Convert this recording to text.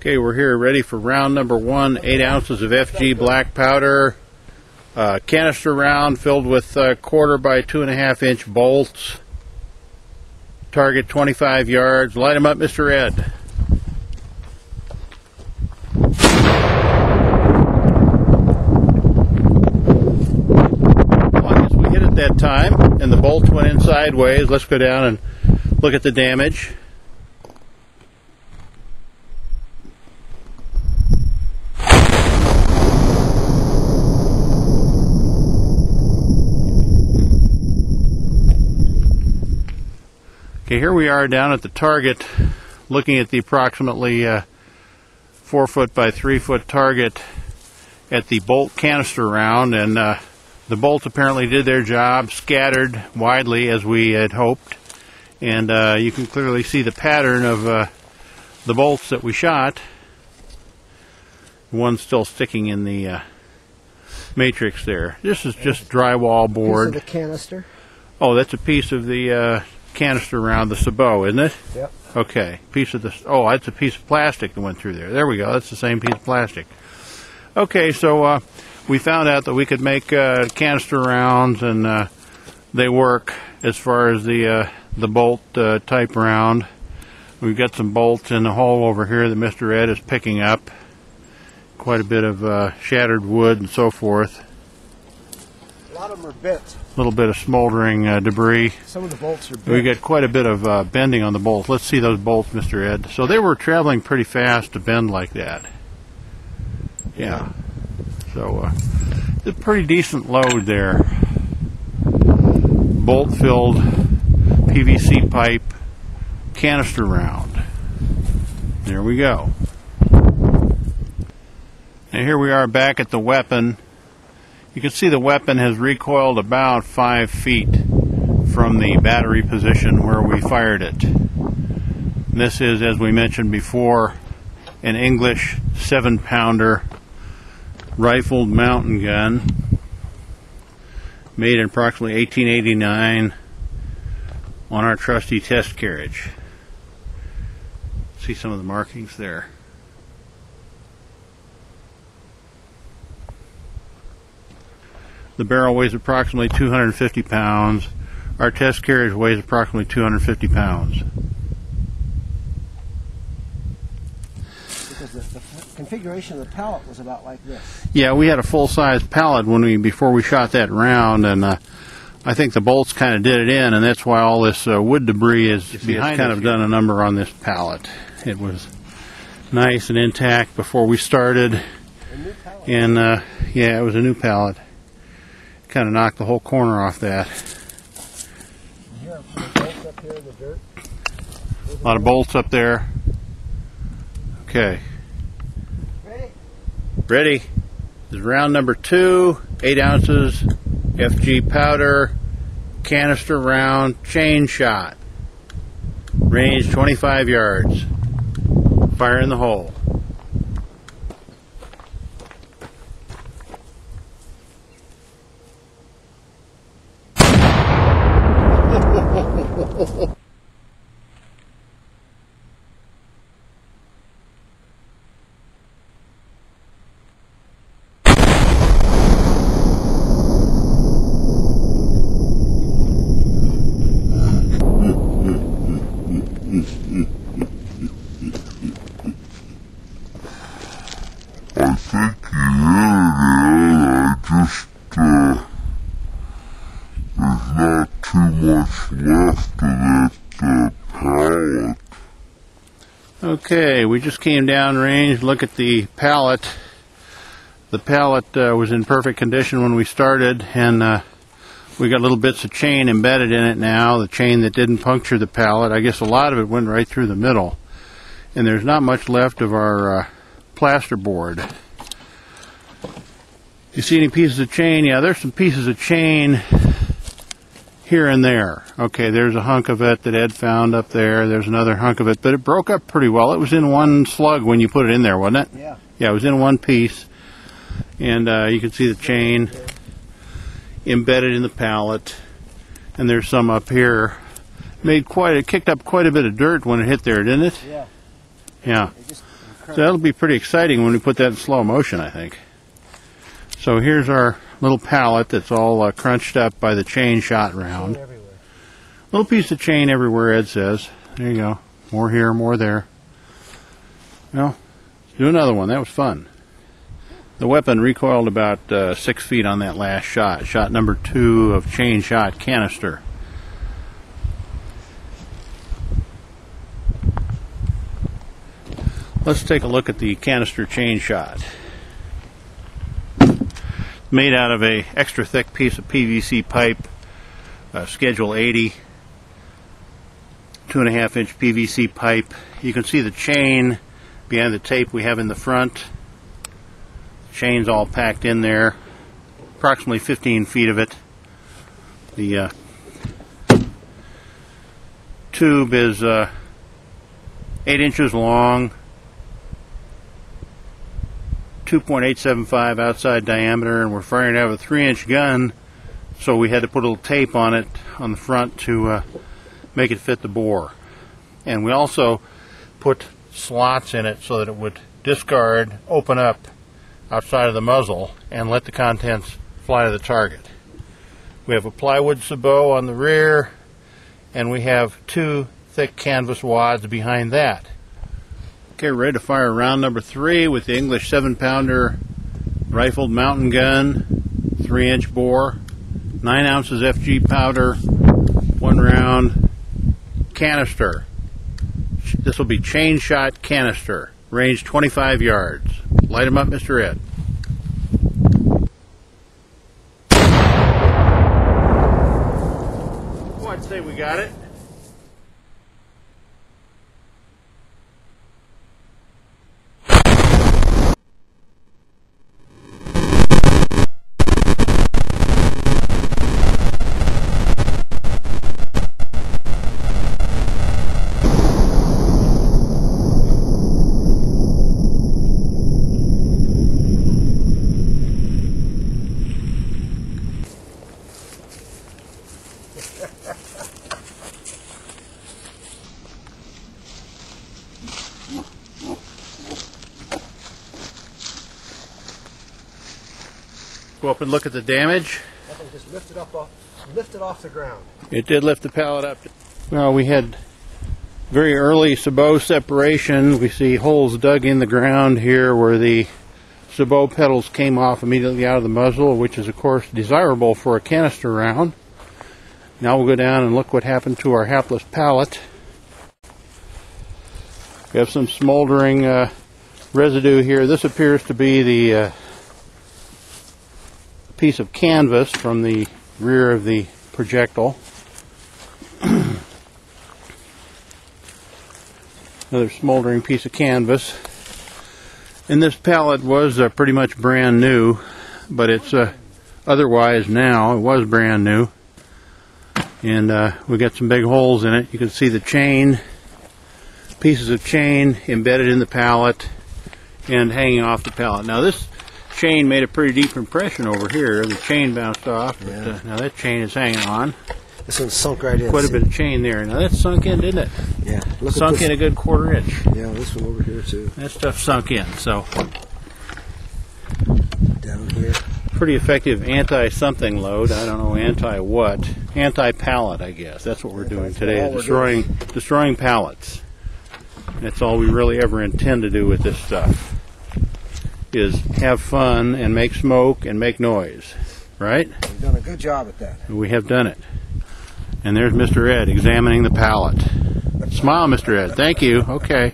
Okay, we're here ready for round number 1, 8 ounces of FG black powder, canister round filled with 1/4 by 2.5 inch bolts, target 25 yards. Light them up, Mr. Ed. Well, I guess we hit it that time and the bolts went in sideways. Let's go down and look at the damage. Okay, here we are down at the target, looking at the approximately 4 foot by 3 foot target at the bolt canister round, and the bolts apparently did their job, scattered widely as we had hoped, and you can clearly see the pattern of the bolts that we shot. One's still sticking in the matrix there. This is just drywall board. Piece of the canister. Oh, that's a piece of the canister round, the sabot, isn't it? Yep. Okay, piece of this. Oh, that's a piece of plastic that went through there. There we go. That's the same piece of plastic. Okay, so we found out that we could make canister rounds, and they work as far as the bolt type round. We've got some bolts in the hole over here that Mr. Ed is picking up. Quite a bit of shattered wood and so forth. A lot of them are bent. A little bit of smoldering debris. Some of the bolts are bent. We got quite a bit of bending on the bolts. Let's see those bolts, Mr. Ed. So they were traveling pretty fast to bend like that. Yeah. So it's a pretty decent load there. Bolt-filled PVC pipe canister round. There we go. And here we are back at the weapon. You can see the weapon has recoiled about 5 feet from the battery position where we fired it. This is, as we mentioned before, an English 7-pounder rifled mountain gun made in approximately 1889 on our trusty test carriage. See some of the markings there. The barrel weighs approximately 250 pounds. Our test carriage weighs approximately 250 pounds. Because the configuration of the pallet was about like this. Yeah, we had a full-size pallet before we shot that round, and I think the bolts kind of did it in, and that's why all this wood debris is behind. Kind of done a number on this pallet. It was nice and intact before we started, and yeah, it was a new pallet. Kind of knocked the whole corner off that. Here, bolts up here in the dirt. A lot of bolts up there. Okay. Ready? Ready. This is round number 2, 8 ounces, FG powder, canister round, chain shot. Range 25 yards. Fire in the hole. I think he hit it. There's not too much left of that pallet. Okay, we just came down range. Look at the pallet. The pallet was in perfect condition when we started, and we got little bits of chain embedded in it now. The chain that didn't puncture the pallet. I guess a lot of it went right through the middle. And there's not much left of our plasterboard. You see any pieces of chain? Yeah, there's some pieces of chain here and there. Okay, there's a hunk of it that Ed found up there. There's another hunk of it, but it broke up pretty well. It was in one slug when you put it in there, wasn't it? Yeah. Yeah, it was in one piece. And you can see the chain embedded in the pallet. And there's some up here. It kicked up quite a bit of dirt when it hit there, didn't it? Yeah. Yeah. It just So that'll be pretty exciting when we put that in slow motion, I think. So here's our little pallet that's all crunched up by the chain shot round. Little piece of chain everywhere, Ed says. There you go. More here, more there. Well, let's do another one. That was fun. The weapon recoiled about 6 feet on that last shot. Shot number 2 of chain shot canister. Let's take a look at the canister chain shot. Made out of a extra thick piece of PVC pipe, Schedule 80, 2.5-inch PVC pipe. You can see the chain behind the tape we have in the front. The chain's all packed in there, approximately 15 feet of it. The tube is 8 inches long, 2.875 outside diameter, and we're firing out of a 3-inch gun, so we had to put a little tape on it on the front to make it fit the bore. And we also put slots in it so that it would discard, open up outside of the muzzle, and let the contents fly to the target. We have a plywood sabot on the rear, and we have 2 thick canvas wads behind that. Okay, ready to fire round number 3 with the English 7-pounder rifled mountain gun, 3-inch bore, 9 ounces FG powder, 1 round canister. This will be chain shot canister, range 25 yards. Light 'em up, Mr. Ed. Oh, I'd say we got it. Go up and look at the damage. Nothing, just lift it off the ground. It did lift the pallet up. Well, we had very early sabot separation. We see holes dug in the ground here where the sabot petals came off immediately out of the muzzle, which is of course desirable for a canister round. Now we'll go down and look what happened to our hapless pallet. We have some smoldering residue here. This appears to be the piece of canvas from the rear of the projectile. Another smoldering piece of canvas. And this pallet was pretty much brand new, but it's otherwise now, it was brand new. And we got some big holes in it. You can see the chain, pieces of chain embedded in the pallet and hanging off the pallet. Now this chain made a pretty deep impression over here. The chain bounced off, but now that chain is hanging on. This one's sunk right in. Quite a bit of chain there. Now that's sunk in, didn't it? Yeah. Look sunk in a good 1/4 inch. Yeah, this one over here too. That stuff sunk in, so. Down here. Pretty effective anti-something load. I don't know anti-what. Anti-pallet, I guess. That's what we're doing today. Destroying pallets. That's all we really ever intend to do with this stuff. Is have fun and make smoke and make noise, right? We've done a good job at that. We have done it. And there's Mr. Ed examining the pallet. Smile, Mr. Ed. Thank you. Okay.